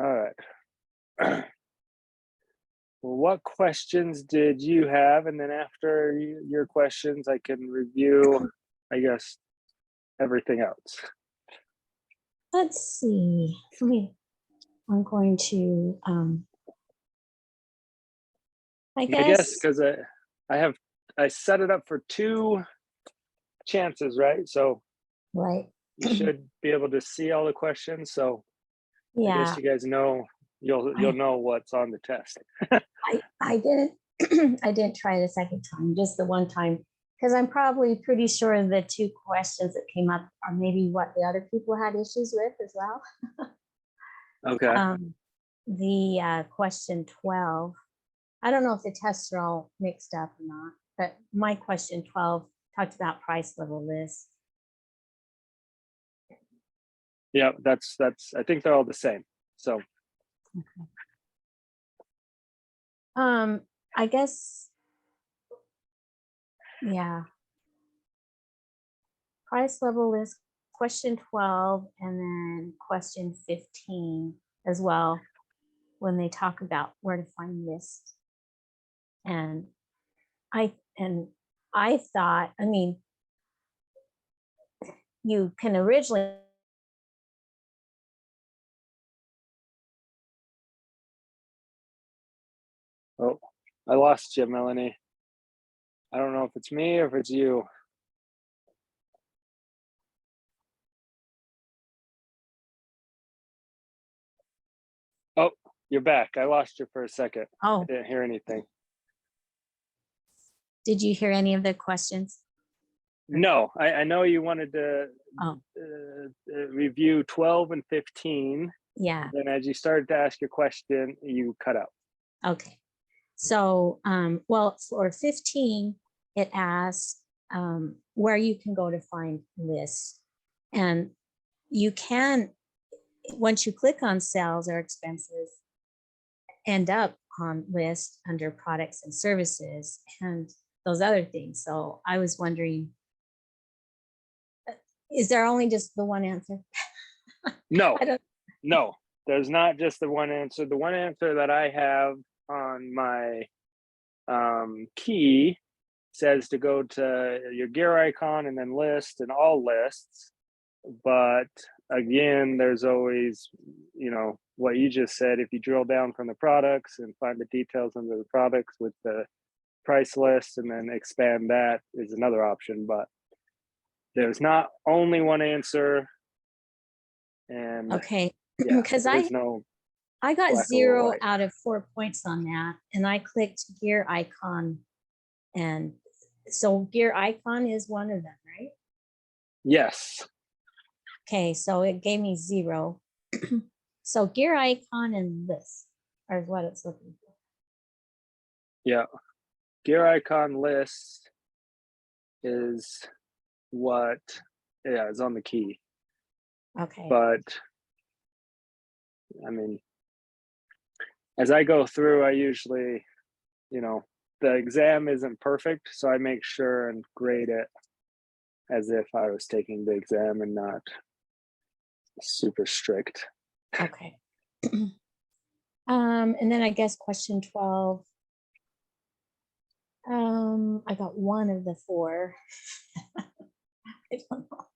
All right. Well, what questions did you have? And then after your questions, I can review, I guess, everything else. Let's see. I'm going to, I I guess guess, because I set it up for two chances, right? So right. you should be able to see all the questions. So I guess Yeah, you guys know you'll I, know what's on the test. I didn't, I didn't try it a second time, just the one time, because I'm probably pretty sure the two questions that came up are maybe what the other people had issues with as well. Okay. Um, the question 12, I don't know if the tests are all mixed up or not, but my question 12 talked about price level lists. Yeah, that's I think they're all the same. So I guess, yeah, price level list, question 12, and then question 15 as well, when they talk about where to find lists. And I and I thought, I mean, you can originally, oh, I lost you, Melanie. I don't know if it's me or if it's you. Oh, you're back. I lost you for a second. I oh, didn't hear anything. did you hear any of the questions? No, I know you wanted to Oh, review 12 and 15. yeah. Then as you started to ask your question, you cut out. Okay. So, well, for 15, it asks where you can go to find lists. And you can, once you click on sales or expenses, end up on list under products and services and those other things. So I was wondering, is there only just the one answer? No, I don't, no, there's not just the one answer. The one answer that I have on my key says to go to your gear icon and then list and all lists. But again, there's always, what you just said. If you drill down from the products and find the details under the products with the price list and then expand, that is another option. But there's not only one answer. And okay. yeah, Because there is no I got black or 0 white. out of 4 points on that. And I clicked gear icon. And so gear icon is one of them, right? Yes. Okay, so it gave me 0. So gear icon and list are what it's looking for. Yeah. Gear icon list is what, yeah, is on the key. Okay. But I mean, as I go through, I usually, the exam isn't perfect. So I make sure and grade it as if I was taking the exam and not super strict. Okay. And then I guess question 12. I got 1 of the 4. I don't know.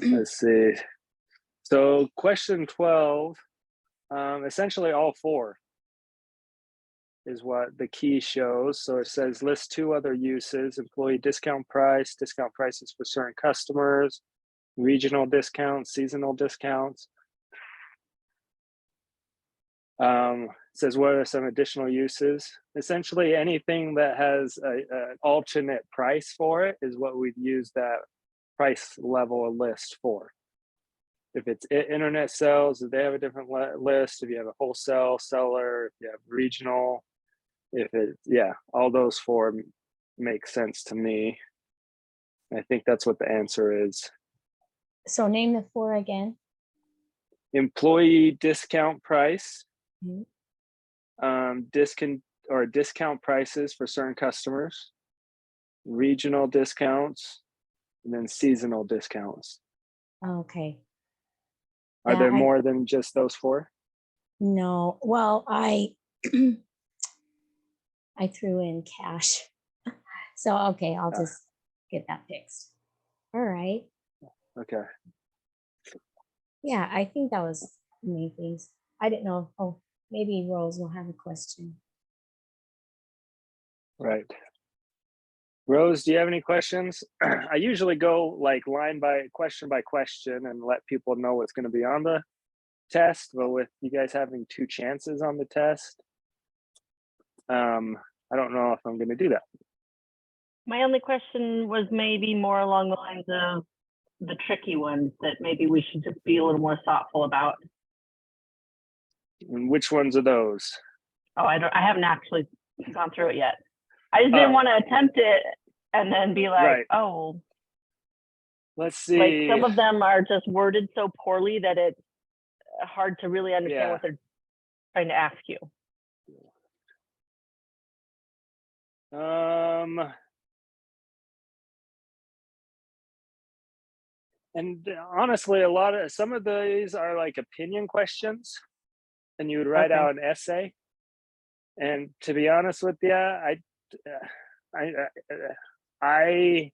Let's see. So question 12, essentially all 4 is what the key shows. So it says list 2 other uses: employee discount prices for certain customers, regional discounts, seasonal discounts. It says what are some additional uses. Essentially anything that has an alternate price for it is what we'd use that price level list for. If it's internet sales, if they have a different list. If you have a wholesale seller, if you have regional, if it, yeah, all those 4 make sense to me. I think that's what the answer is. So name the 4 again. Employee discount price, Mhm. discount prices for certain customers, regional discounts, and then seasonal discounts. Okay. Are Yeah, there more than just those 4? No, well, I I threw in cash. So, okay, I'll Ah, just get that fixed. All right. okay. Yeah, I think that was the main things. I didn't know. Oh, maybe Rose will have a question. Right. Rose, do you have any questions? I usually go like line by question and let people know what's going to be on the test. But with you guys having 2 chances on the test, I don't know if I'm going to do that. My only question was maybe more along the lines of the tricky ones that maybe we should just be a little more thoughtful about. And which ones are those? Oh, I haven't actually gone through it yet. I just didn't Oh, want to attempt it and then be like, right. oh, Let's like see. some of them are just worded so poorly that it's hard to really understand Yeah. what they're trying to ask you. And honestly, some of these are like opinion questions, and you would write Okay. out an essay. And to be honest with you, I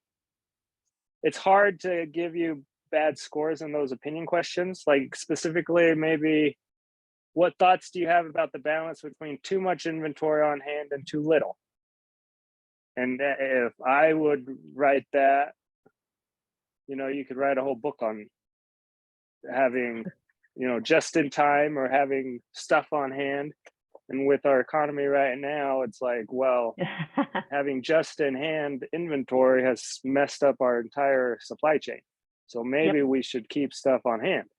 it's hard to give you bad scores in those opinion questions. Like specifically, maybe what thoughts do you have about the balance between too much inventory on hand and too little? And if I would write that, you could write a whole book on having, just in time or having stuff on hand. And with our economy right now, it's like, well, having just in hand inventory has messed up our entire supply chain. So maybe Yep. we should keep stuff on hand.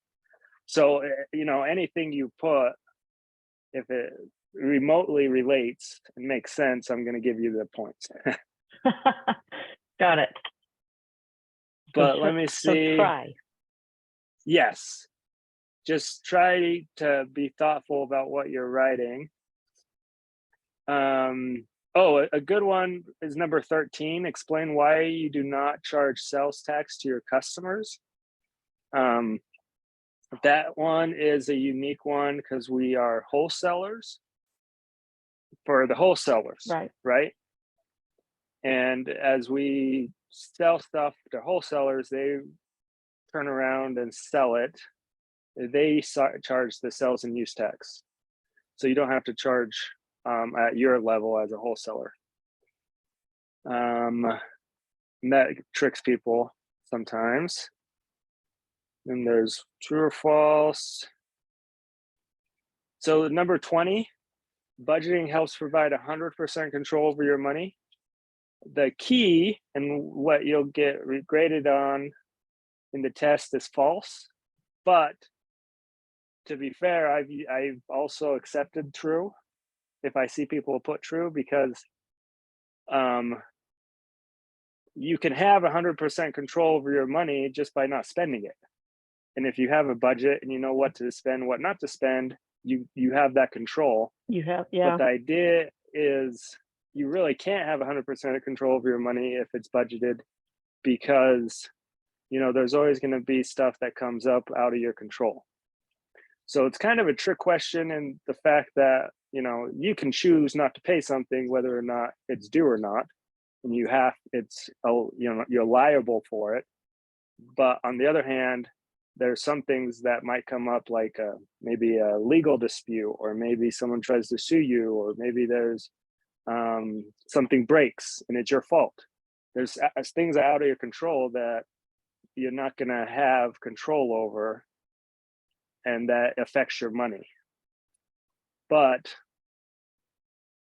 So, anything you put, if it remotely relates and makes sense, I'm going to give you the points. Got it. But let me see. So try. Yes. Just try to be thoughtful about what you're writing. A good one is number 13. Explain why you do not charge sales tax to your customers. That one is a unique one because we are wholesalers for the wholesalers, right? And as we sell stuff to wholesalers, they turn around and sell it. They charge the sales and use tax. So you don't have to charge at your level as a wholesaler. And that tricks people sometimes. And there's true or false. So number 20, budgeting helps provide 100% control over your money. The key and what you'll get graded on in the test is false. But to be fair, I've also accepted true if I see people put true, because you can have 100% control over your money just by not spending it. And if you have a budget and you know what to spend, what not to spend, you have that control. You have, But the idea is you really can't have 100% control over your money if it's budgeted, because there's always going to be stuff that comes up out of your control. So it's kind of a trick question in the fact that you can choose not to pay something whether or not it's due or not, and you're liable for it. But on the other hand, there's some things that might come up, like maybe a legal dispute, or maybe someone tries to sue you, or maybe there's something breaks and it's your fault. There's things out of your control that you're not going to have control over, and that affects your money. But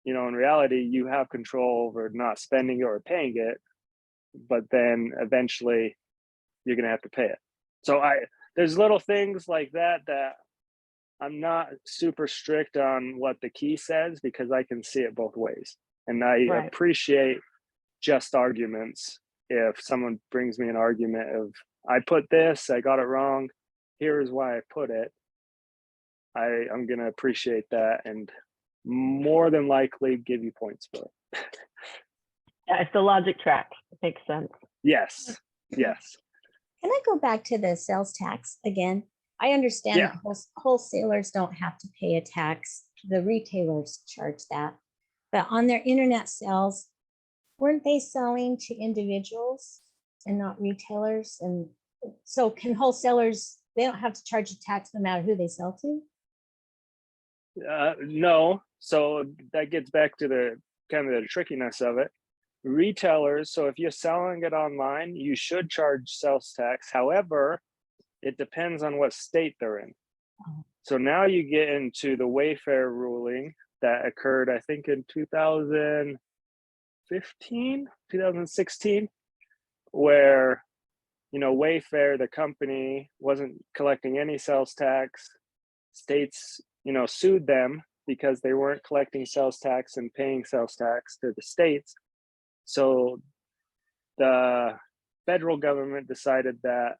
in reality, you have control over not spending it or paying it, but then eventually you're going to have to pay it. So there's little things like that I'm not super strict on what the key says, because I can see it both ways. And I appreciate just arguments. If someone brings me an argument of, I put this, I got it wrong, here's why I put it, I'm going to appreciate that and more than likely give you points for it. Yeah, if the logic tracks, it makes sense. Yes. Can I go back to the sales tax again? I understand Yeah. that wholesalers don't have to pay a tax. The retailers charge that. But on their internet sales, weren't they selling to individuals and not retailers? And so can wholesalers, they don't have to charge a tax no matter who they sell to? No, so that gets back to the kind of the trickiness of it. Retailers, so if you're selling it online, you should charge sales tax. However, it depends on what state they're in. Oh. So now you get into the Wayfair ruling that occurred, I think, in 2015, 2016, where, you know, Wayfair, the company, wasn't collecting any sales tax. States, you know, sued them because they weren't collecting sales tax and paying sales tax to the states. So the federal government decided that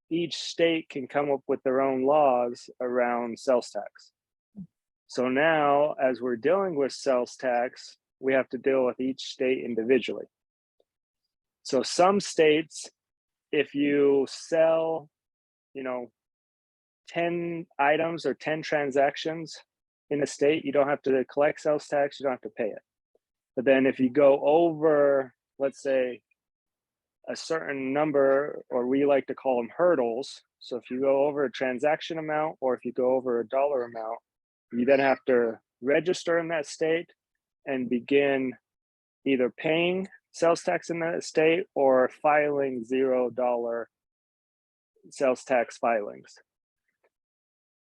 each state can come up with their own laws around sales tax. So now, as we're dealing with sales tax, we have to deal with each state individually. So some states, if you sell, you know, 10 items or 10 transactions in a state, you don't have to collect sales tax, you don't have to pay it. But then if you go over, let's say, a certain number, or we like to call them hurdles. So if you go over a transaction amount, or if you go over a dollar amount, you then have to register in that state and begin either paying sales tax in that state or filing $0 sales tax filings.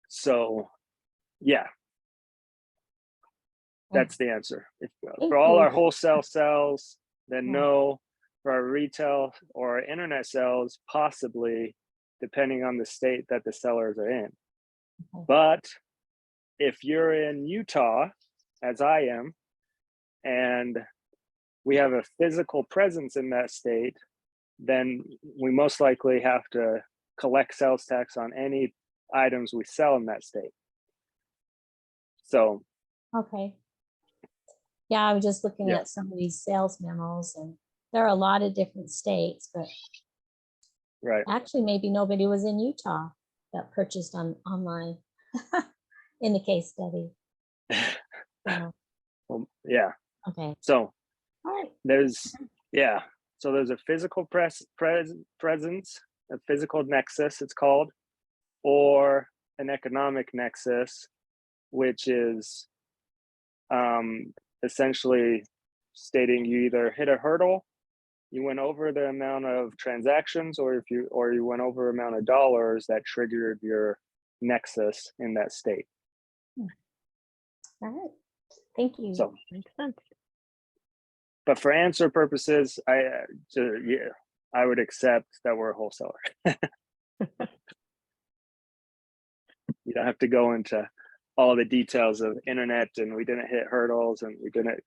So, yeah, that's the answer. If, Thank for all you. our wholesale sales, then Yeah. no. For our retail or our internet sales, possibly, depending on the state that the sellers are in. Okay. But if you're in Utah, as I am, and we have a physical presence in that state, then we most likely have to collect sales tax on any items we sell in that state. So, Okay. Yeah, I was just looking Yeah. at some of these sales memos, and there are a lot of different states, but right. actually maybe nobody was in Utah that purchased online in the case study. So, Well, yeah. okay. So All right. there's, yeah. So there's a physical presence, a physical nexus, it's called, or an economic nexus, which is essentially stating you either hit a hurdle, you went over the amount of transactions, or you went over amount of dollars that triggered your nexus in that state. All right. Thank you. So, Makes sense. but for answer purposes, I would accept that we're a wholesaler. You don't have to go into all the details of internet, and we didn't hit hurdles, and we didn't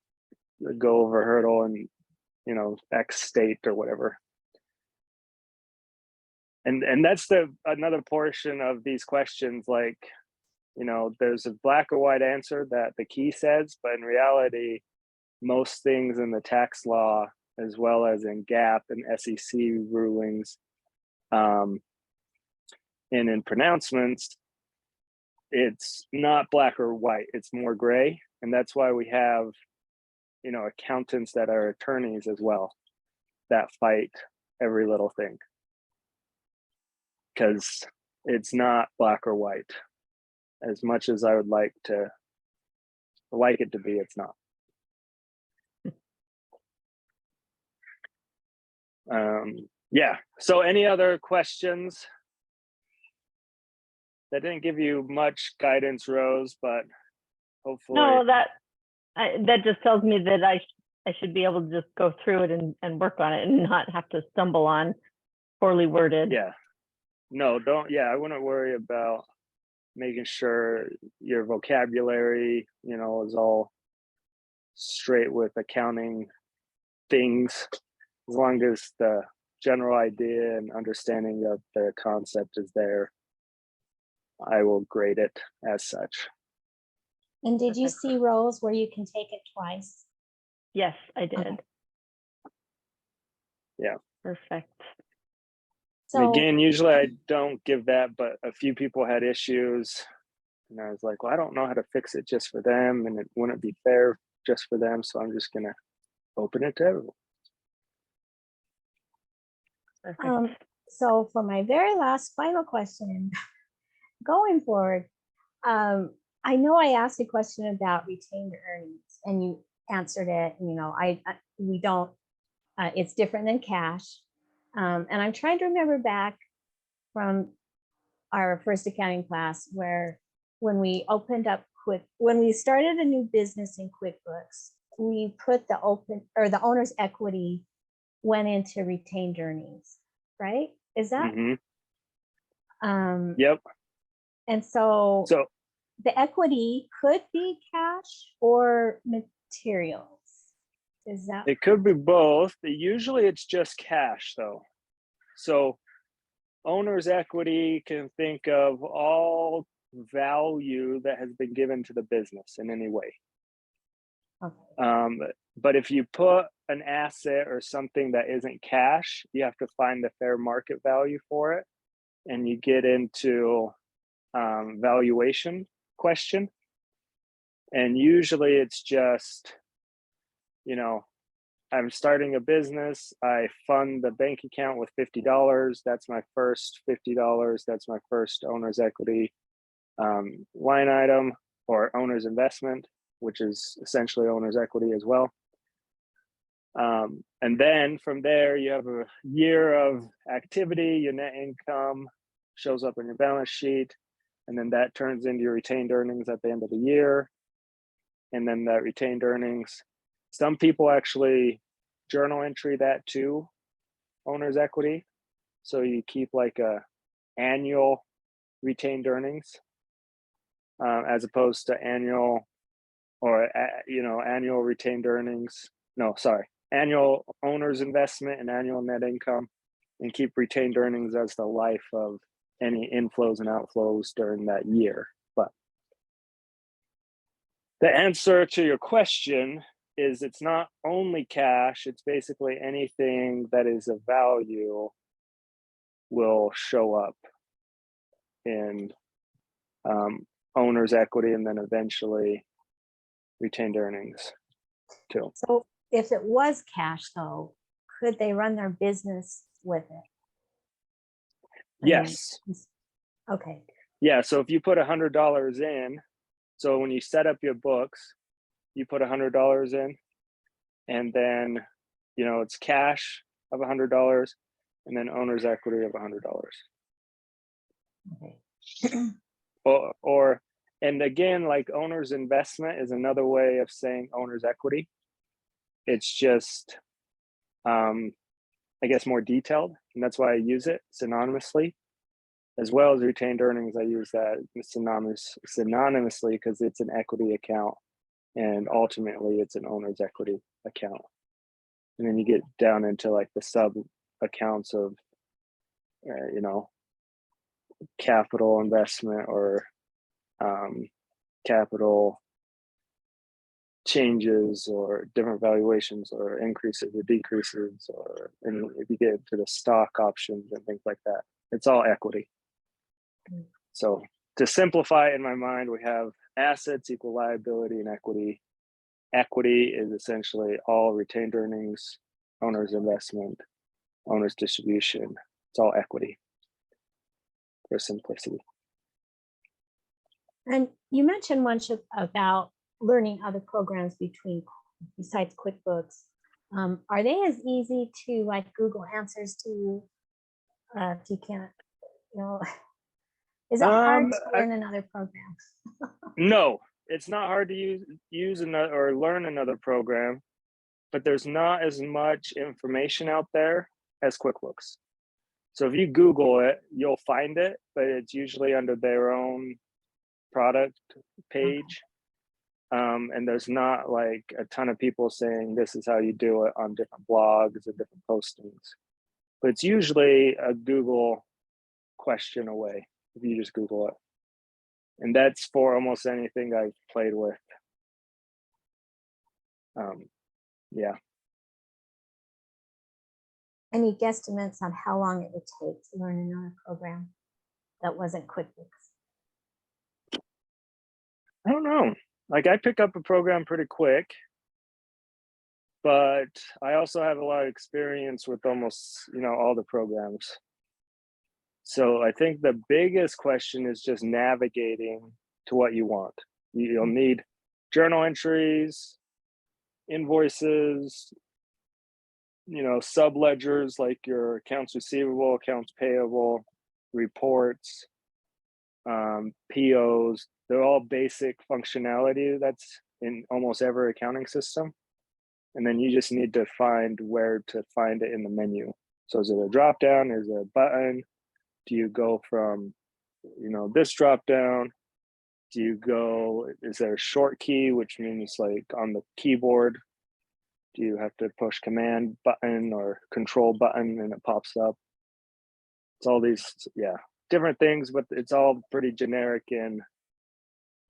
go over hurdle, and you know, X state or whatever. And that's another portion of these questions, like, you know, there's a black or white answer that the key says, but in reality, most things in the tax law, as well as in GAAP and SEC rulings, and in pronouncements, it's not black or white, it's more gray. And that's why we have, you know, accountants that are attorneys as well, that fight every little thing, because it's not black or white. As much as I would like it to be, it's not. Yeah, so any other questions? That didn't give you much guidance, Rose, but hopefully. No, that just tells me that I should be able to just go through it and work on it and not have to stumble on poorly worded. Yeah, no, don't. Yeah, I wouldn't worry about making sure your vocabulary, you know, is all straight with accounting things. As long as the general idea and understanding of the concept is there, I will grade it as such. And did you Perfect. see, Rose, where you can take it twice? Yes, I did. Okay. Yeah. Perfect. And So, again, usually I don't give that, but a few people had issues. And I was like, well, I don't know how to fix it just for them. And it wouldn't be fair just for them. So I'm just going to open it to everyone. Perfect. so for my very last final question, going forward, I know I asked a question about retained earnings and you answered it. You know, we don't, it's different than cash. And I'm trying to remember back from our first accounting class where when we opened up when we started a new business in QuickBooks, we put the owner's equity went into retained earnings, right? Is that? Yep. And so So the equity could be cash or materials. Is that? it could be both. Usually it's just cash though. So owner's equity can think of all value that has been given to the business in any way. Okay. But if you put an asset or something that isn't cash, you have to find the fair market value for it. And you get into valuation question. And usually it's just, you know, I'm starting a business. I fund the bank account with $50. That's my first $50. That's my first owner's equity line item or owner's investment, which is essentially owner's equity as well. And then from there, you have a year of activity, your net income shows up on your balance sheet, and then that turns into your retained earnings at the end of the year. And then that retained earnings, some people actually journal entry that to owner's equity. So you keep like a annual retained earnings as opposed to annual or, annual retained earnings. No, sorry, annual owner's investment and annual net income, and keep retained earnings as the life of any inflows and outflows during that year. But the answer to your question is it's not only cash, it's basically anything that is of value will show up in owner's equity and then eventually retained earnings too. So if it was cash though, could they run their business with it? I mean, Yes. okay. Yeah. So if you put $100 in, so when you set up your books, you put $100 in, and then, it's cash of $100 and then owner's equity of $100. Okay. And again, like owner's investment is another way of saying owner's equity. It's just, I guess, more detailed, and that's why I use it synonymously. As well as retained earnings, I use that synonymously because it's an equity account, and ultimately it's an owner's equity account. And then you get down into like the sub accounts of, capital investment or capital changes or different valuations or increases or decreases, and if you get into the stock options and things like that, it's all equity. So to simplify it in my mind, we have assets equal liability and equity. Equity is essentially all retained earnings, owner's investment, owner's distribution. It's all equity for simplicity. And you mentioned once about learning other programs besides QuickBooks. Are they as easy to like Google Answers to if you can't, is it hard to learn another program? No, it's not hard to use another or learn another program, but there's not as much information out there as QuickBooks. So if you Google it, you'll find it, but it's usually under their own product page. And there's not like a ton of people saying this is how you do it on different blogs or different postings. But it's usually a Google question away if you just Google it. And that's for almost anything I've played with. Yeah. any guesstimates on how long it would take to learn another program that wasn't QuickBooks? I don't know. Like I pick up a program pretty quick, but I also have a lot of experience with almost, all the programs. So I think the biggest question is just navigating to what you want. You'll need journal entries, invoices, sub ledgers like your accounts receivable, accounts payable, reports, POs. They're all basic functionality that's in almost every accounting system. And then you just need to find where to find it in the menu. So is it a drop down? Is it a button? Do you go from, this drop down? Do you go, is there a short key, which means like on the keyboard? Do you have to push command button or control button and it pops up? It's all these, different things, but it's all pretty generic. And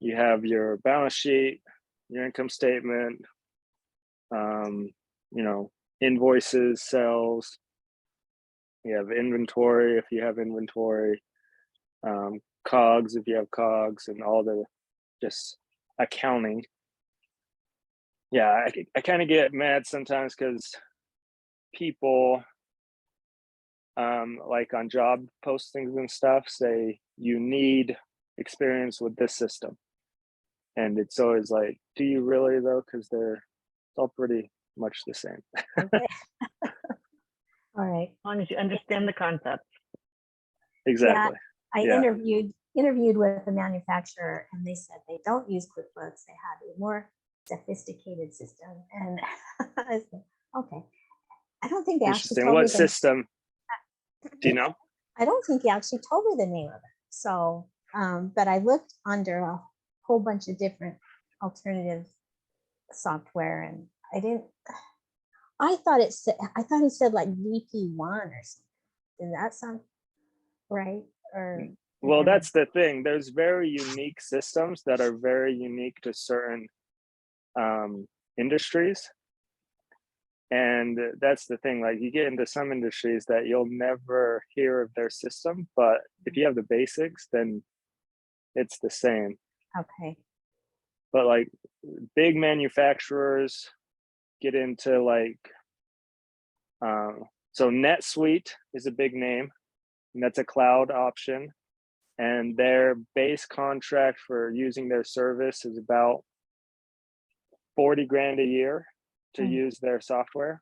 you have your balance sheet, your income statement, invoices, sales. You have inventory if you have inventory, COGS if you have COGS, and all the just accounting. Yeah, I kind of get mad sometimes because people like on job postings and stuff say you need experience with this system. And it's always like, do you really though? Because they're all pretty much the same. Okay. All right. As long as you understand the concept. Exactly. I Yeah. interviewed with a manufacturer, and they said they don't use QuickBooks. They have a more sophisticated system. And I said, okay. I don't think they actually Interesting. told What me system? Do you know? I don't think he actually told me the name of it. So, but I looked under a whole bunch of different alternative software, and I thought it said like VP1 or something. Does that sound right? Or Well, that's the thing. There's very unique systems that are very unique to certain industries. And that's the thing, like you get into some industries that you'll never hear of their system, but if you have the basics, then it's the same. okay. But like big manufacturers get into like, so NetSuite is a big name, and that's a cloud option. And their base contract for using their service is about 40 grand a year to use their software.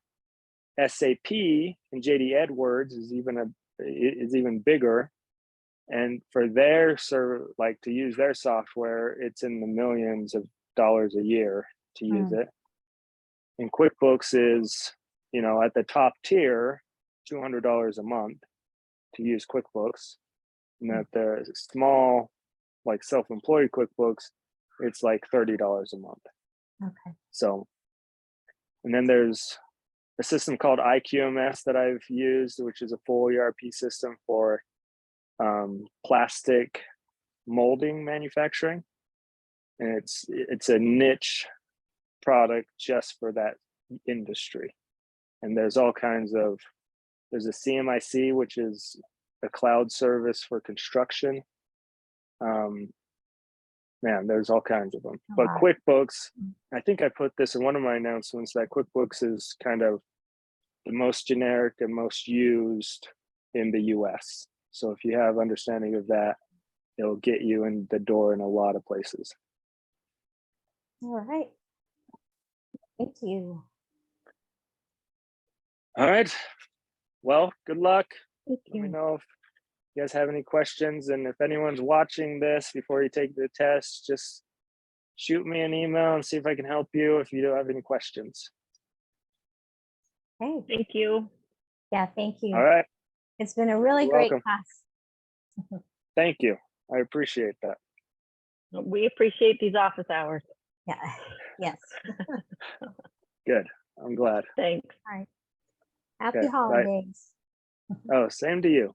SAP and JD Edwards is even bigger, and for their to use their software, it's in the millions of dollars a year to use it. And QuickBooks is, at the top tier, $200 a month to use QuickBooks, and at the small, like self-employed QuickBooks, it's like $30 a month. Okay. So, and then there's a system called IQMS that I've used, which is a full ERP system for plastic molding manufacturing. And it's a niche product just for that industry. And there's all kinds of, there's a CMIC, which is a cloud service for construction. Man, there's all kinds of them. But wow. QuickBooks, I think I put this in one of my announcements that QuickBooks is kind of the most generic and most used in the US. So if you have understanding of that, it'll get you in the door in a lot of places. All right. Thank you. All right. Well, good luck. Thank Let me you. know if you guys have any questions. And if anyone's watching this before you take the test, just shoot me an email and see if I can help you if you do have any questions. Hey, Thank you. yeah, thank you. All right. It's been a really You're great welcome. class. Thank you. I appreciate that. We appreciate these office hours. Yeah. Yes. Good. I'm glad. Thanks. All right. Happy Okay, bye. holidays. Oh, same to you.